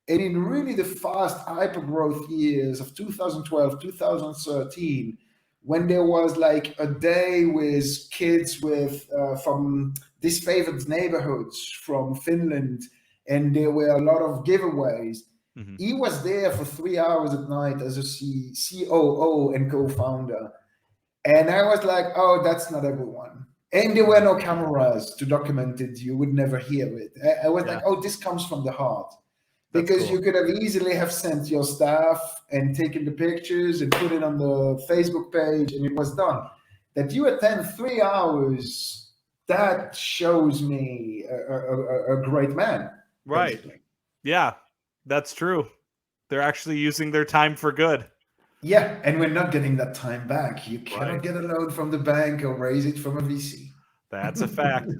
and in really the fast hypergrowth years of 2012, 2013, when there was like a day with kids with from disfavored neighborhoods from Finland, and there were a lot of giveaways. He was there for 3 hours at night as a COO and co-founder. And I was like, oh, that's not everyone. And there were no cameras to document it. You would never hear it. I was like, oh, this comes from the heart. Because you could have easily have sent your staff and taken the pictures and put it on the Facebook page and it was done. That you attend 3 hours, that shows me a great man. Right. Basically. Yeah. That's true. They're actually using their time for good. Yeah, and we're not getting that time back. You cannot get a loan from the bank or raise it from a VC. That's a fact.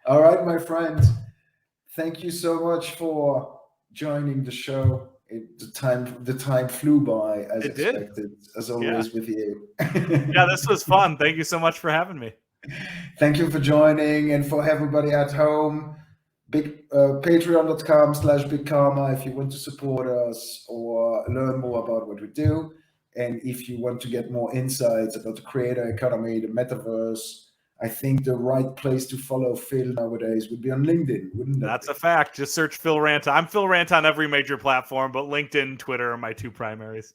All right, my friends. Thank you so much for joining the show. The time flew by as expected, as always with you. Yeah, this was fun. Thank you so much for having me. Thank you for joining, and for everybody at home. Patreon.com/Big Karma if you want to support us or learn more about what we do. And if you want to get more insights about the creator economy, the metaverse, I think the right place to follow Phil nowadays would be on LinkedIn, wouldn't it? That's a fact. Just search Phil Ranta. I'm Phil Ranta on every major platform, but LinkedIn, Twitter are my two primaries.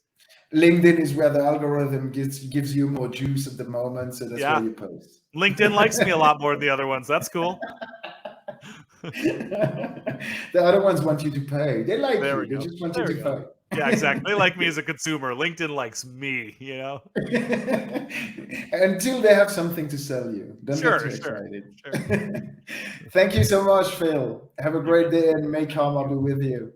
LinkedIn is where the algorithm gives you more juice at the moment, so that's where you post. LinkedIn likes me a lot more than the other ones. That's cool. The other ones want you to pay. They like you. They just want you to pay. Yeah, exactly. They like me as a consumer. LinkedIn likes me, you know? Until they have something to sell you. Don't get too excited. Thank you so much, Phil. Have a great day and may karma be with you.